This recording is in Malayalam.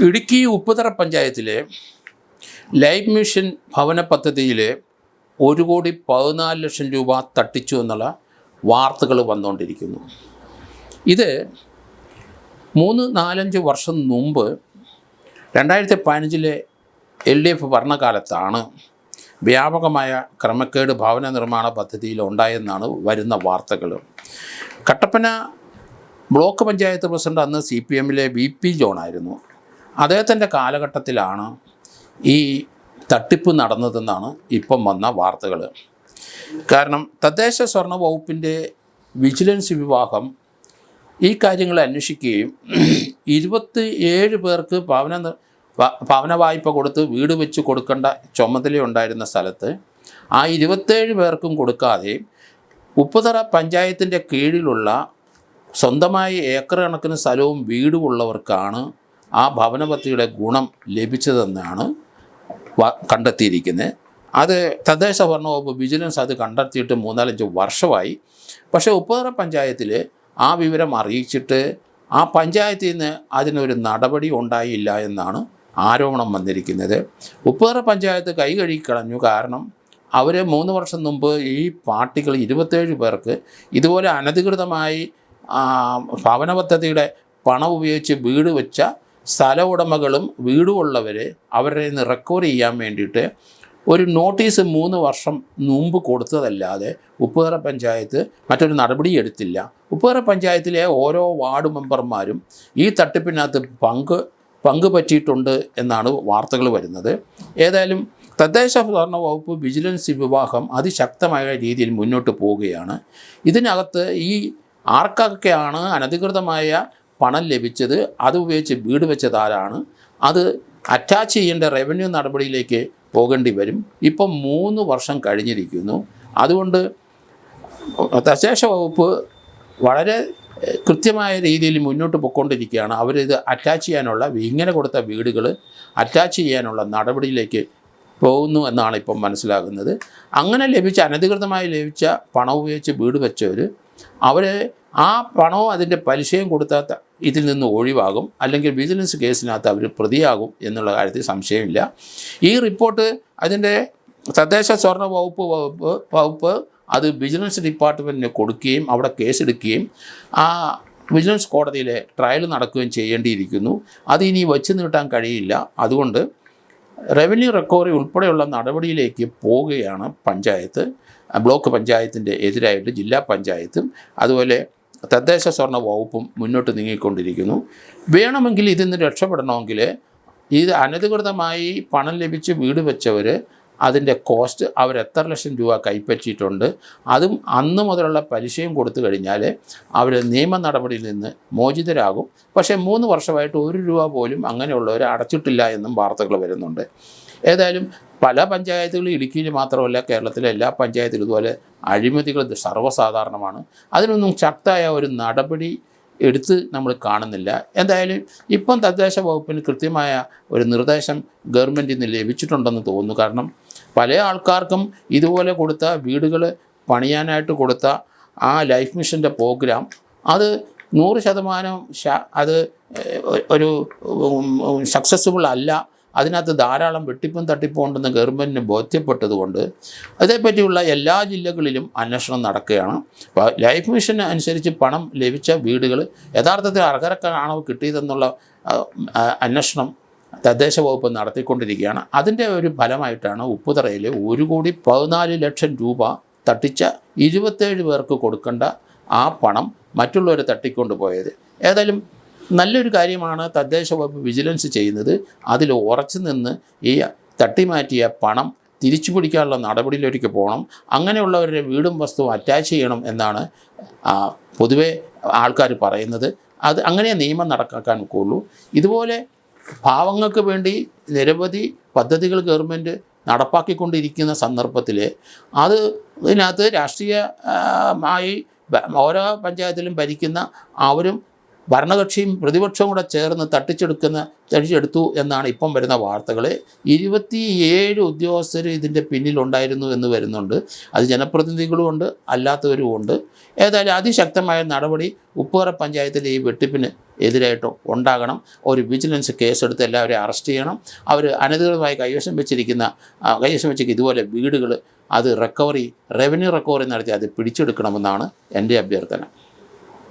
ഇടുക്കി ഉപ്പുതറ പഞ്ചായത്തിലെ ലൈഫ് മിഷൻ ഭവന പദ്ധതിയിൽ 1,14,00,000 രൂപ തട്ടിച്ചു എന്നുള്ള വാർത്തകൾ വന്നുകൊണ്ടിരിക്കുന്നു. ഇത് 3-4-5 വർഷം മുമ്പ് 2015 LDF ഭരണകാലത്താണ് വ്യാപകമായ ക്രമക്കേട് ഭവന നിർമ്മാണ പദ്ധതിയിൽ ഉണ്ടായെന്നാണ് വരുന്ന വാർത്തകൾ. കട്ടപ്പന ബ്ലോക്ക് പഞ്ചായത്ത് പ്രസിഡന്റ് അന്ന് CPMലെ VP ജോണായിരുന്നു. അദ്ദേഹത്തിൻ്റെ കാലഘട്ടത്തിലാണ് ഈ തട്ടിപ്പ് നടന്നതെന്നാണ് ഇപ്പം വന്ന വാർത്തകൾ. കാരണം തദ്ദേശ സ്വർണ്ണ വകുപ്പിൻ്റെ വിജിലൻസ് വിഭാഗം ഈ കാര്യങ്ങൾ അന്വേഷിക്കുകയും 27 പേർക്ക് ഭവന വായ്പ കൊടുത്ത് വീട് വെച്ച് കൊടുക്കേണ്ട ചുമതലയുണ്ടായിരുന്ന സ്ഥലത്ത് ആ 27 പേർക്കും കൊടുക്കാതെ ഉപ്പുതറ പഞ്ചായത്തിൻ്റെ കീഴിലുള്ള സ്വന്തമായി ഏക്കർ കണക്കിന് സ്ഥലവും വീടും ഉള്ളവർക്കാണ് ആ ഭവന പദ്ധതിയുടെ ഗുണം ലഭിച്ചതെന്നാണ് കണ്ടെത്തിയിരിക്കുന്നത്. അത് തദ്ദേശ ഭരണ വകുപ്പ് വിജിലൻസ് അത് കണ്ടെത്തിയിട്ട് 3-4 വർഷമായി. പക്ഷേ ഉപ്പുതറ പഞ്ചായത്തിൽ ആ വിവരം അറിയിച്ചിട്ട് ആ പഞ്ചായത്തിൽ നിന്ന് അതിനൊരു നടപടി ഉണ്ടായില്ല എന്നാണ് ആരോപണം വന്നിരിക്കുന്നത്. ഉപ്പുതറ പഞ്ചായത്ത് കൈ കഴുകിക്കളഞ്ഞു. കാരണം അവർ 3 വർഷം മുമ്പ് ഈ പാർട്ടികൾ 27 പേർക്ക് ഇതുപോലെ അനധികൃതമായി ഭവന പദ്ധതിയുടെ പണം ഉപയോഗിച്ച് വീട് വെച്ച സ്ഥല ഉടമകളും വീടുമുള്ളവർ അവരുടെ നിന്ന് റിക്കവർ ചെയ്യാൻ വേണ്ടിയിട്ട് ഒരു നോട്ടീസ് 3 വർഷം മുമ്പ് കൊടുത്തതല്ലാതെ ഉപ്പുതറ പഞ്ചായത്ത് മറ്റൊരു നടപടി എടുത്തില്ല. ഉപ്പുതറ പഞ്ചായത്തിലെ ഓരോ വാർഡ് മെമ്പർമാരും ഈ തട്ടിപ്പിനകത്ത് പങ്ക് പറ്റിയിട്ടുണ്ട് എന്നാണ് വാർത്തകൾ വരുന്നത്. ഏതായാലും തദ്ദേശ ഭരണ വകുപ്പ് വിജിലൻസ് വിഭാഗം അതിശക്തമായ രീതിയിൽ മുന്നോട്ട് പോവുകയാണ്. ഇതിനകത്ത് ഈ ആർക്കൊക്കെയാണ് അനധികൃതമായ പണം ലഭിച്ചത്, അത് ഉപയോഗിച്ച് വീട് വെച്ചതാരാണ്, അത് അറ്റാച്ച് ചെയ്യേണ്ട റവന്യൂ നടപടിയിലേക്ക് പോകേണ്ടി വരും. ഇപ്പം 3 വർഷം കഴിഞ്ഞിരിക്കുന്നു. അതുകൊണ്ട് തദ്ദേശ വകുപ്പ് വളരെ കൃത്യമായ രീതിയിൽ മുന്നോട്ട് പോയിക്കൊണ്ടിരിക്കുകയാണ്. അവരിത് അറ്റാച്ച് ചെയ്യാനുള്ള ഇങ്ങനെ കൊടുത്ത വീടുകൾ അറ്റാച്ച് ചെയ്യാനുള്ള നടപടിയിലേക്ക് പോകുന്നു എന്നാണ് ഇപ്പം മനസ്സിലാകുന്നത്. അങ്ങനെ അനധികൃതമായി ലഭിച്ച പണം ഉപയോഗിച്ച് വീട് വെച്ചവർ അവർ ആ പണവും അതിൻ്റെ പലിശയും കൊടുത്താൽ ഇതിൽ നിന്ന് ഒഴിവാകും, അല്ലെങ്കിൽ വിജിലൻസ് കേസിനകത്ത് അവർ പ്രതിയാകും എന്നുള്ള കാര്യത്തിൽ സംശയമില്ല. ഈ റിപ്പോർട്ട് അതിൻ്റെ തദ്ദേശ സ്വർണ്ണ വകുപ്പ് അത് വിജിലൻസ് ഡിപ്പാർട്ട്മെൻറ്റിന് കൊടുക്കുകയും അവിടെ കേസെടുക്കുകയും ആ വിജിലൻസ് കോടതിയിലെ ട്രയൽ നടക്കുകയും ചെയ്യേണ്ടിയിരിക്കുന്നു. അത് ഇനി വച്ച് നീട്ടാൻ കഴിയില്ല. അതുകൊണ്ട് റവന്യൂ റിക്കവറി ഉൾപ്പെടെയുള്ള നടപടിയിലേക്ക് പോവുകയാണ് പഞ്ചായത്ത്. ബ്ലോക്ക് പഞ്ചായത്തിൻ്റെ എതിരായിട്ട് ജില്ലാ പഞ്ചായത്തും അതുപോലെ തദ്ദേശ സ്വർണ്ണ വകുപ്പും മുന്നോട്ട് നീങ്ങിക്കൊണ്ടിരിക്കുന്നു. വേണമെങ്കിൽ ഇതിൽ നിന്ന് രക്ഷപ്പെടണമെങ്കിൽ ഇത് അനധികൃതമായി പണം ലഭിച്ച് വീട് വെച്ചവർ അതിൻ്റെ കോസ്റ്റ് അവർ എത്ര ലക്ഷം രൂപ കൈപ്പറ്റിയിട്ടുണ്ട്, അതും അന്ന് മുതലുള്ള പലിശയും കൊടുത്തു കഴിഞ്ഞാൽ അവർ നിയമ നടപടിയിൽ നിന്ന് മോചിതരാകും. പക്ഷേ 3 വർഷമായിട്ട് 1 രൂപ പോലും അങ്ങനെയുള്ളവർ അടച്ചിട്ടില്ല എന്നും വാർത്തകൾ വരുന്നുണ്ട്. ഏതായാലും പല പഞ്ചായത്തുകളും ഇടുക്കിയിൽ മാത്രമല്ല കേരളത്തിലെ എല്ലാ പഞ്ചായത്തിലും ഇതുപോലെ അഴിമതികൾ സർവ്വസാധാരണമാണ്. അതിനൊന്നും ശക്തമായ ഒരു നടപടി എടുത്ത് നമ്മൾ കാണുന്നില്ല. എന്തായാലും ഇപ്പം തദ്ദേശ വകുപ്പിന് കൃത്യമായ ഒരു നിർദ്ദേശം ഗവൺമെൻറ്റിൽ നിന്ന് ലഭിച്ചിട്ടുണ്ടെന്ന് തോന്നുന്നു. കാരണം പല ആൾക്കാർക്കും ഇതുപോലെ കൊടുത്ത വീടുകൾ പണിയാനായിട്ട് കൊടുത്ത ആ ലൈഫ് മിഷൻ്റെ പ്രോഗ്രാം അത് 100% അത് ഒരു സക്സസ്ഫുൾ അല്ല. അതിനകത്ത് ധാരാളം വെട്ടിപ്പും തട്ടിപ്പും ഉണ്ടെന്ന് ഗവൺമെൻറ്റിന് ബോധ്യപ്പെട്ടതുകൊണ്ട് അതേപ്പറ്റിയുള്ള എല്ലാ ജില്ലകളിലും അന്വേഷണം നടക്കുകയാണ്. ലൈഫ് മിഷൻ അനുസരിച്ച് പണം ലഭിച്ച വീടുകൾ യഥാർത്ഥത്തിൽ അർഹർക്കാണോ കിട്ടിയതെന്നുള്ള അന്വേഷണം തദ്ദേശ വകുപ്പ് നടത്തിക്കൊണ്ടിരിക്കുകയാണ്. അതിൻ്റെ ഒരു ഫലമായിട്ടാണ് ഉപ്പുതറയിൽ 1,14,00,000 രൂപ തട്ടിച്ച 27 പേർക്ക് കൊടുക്കേണ്ട ആ പണം മറ്റുള്ളവരെ തട്ടിക്കൊണ്ട് പോയത്. ഏതായാലും നല്ലൊരു കാര്യമാണ് തദ്ദേശ വകുപ്പ് വിജിലൻസ് ചെയ്യുന്നത്. അതിൽ ഉറച്ചു നിന്ന് ഈ തട്ടിമാറ്റിയ പണം തിരിച്ചു പിടിക്കാനുള്ള നടപടിയിലേക്ക് പോകണം. അങ്ങനെയുള്ളവരുടെ വീടും വസ്തുവും അറ്റാച്ച് ചെയ്യണം എന്നാണ് പൊതുവെ ആൾക്കാർ പറയുന്നത്. അത് അങ്ങനെ നിയമം നടക്കാൻ ഒക്കുള്ളൂ. ഇതുപോലെ പാവങ്ങൾക്ക് വേണ്ടി നിരവധി പദ്ധതികൾ ഗവൺമെൻറ് നടപ്പാക്കിക്കൊണ്ടിരിക്കുന്ന സന്ദർഭത്തിൽ ഇതിനകത്ത് രാഷ്ട്രീയമായി ഓരോ പഞ്ചായത്തിലും ഭരിക്കുന്ന അവരും ഭരണകക്ഷിയും പ്രതിപക്ഷവും കൂടെ ചേർന്ന് തട്ടിച്ചെടുത്തു എന്നാണ് ഇപ്പം വരുന്ന വാർത്തകൾ. 27 ഉദ്യോഗസ്ഥർ ഇതിൻ്റെ പിന്നിലുണ്ടായിരുന്നു എന്ന് വരുന്നുണ്ട്. അത് ജനപ്രതിനിധികളുമുണ്ട്, അല്ലാത്തവരുമുണ്ട്. ഏതായാലും അതിശക്തമായ നടപടി ഉപ്പുതറ പഞ്ചായത്തിലെ ഈ വെട്ടിപ്പിന് എതിരായിട്ട് ഉണ്ടാകണം. ഒരു വിജിലൻസ് കേസെടുത്ത് എല്ലാവരെയും അറസ്റ്റ് ചെയ്യണം. അവർ അനധികൃതമായി കൈവശം വെച്ചിരിക്കുന്ന ഇതുപോലെ വീടുകൾ അത് റവന്യൂ റിക്കവറി നടത്തി അത് പിടിച്ചെടുക്കണമെന്നാണ് എൻ്റെ അഭ്യർത്ഥന.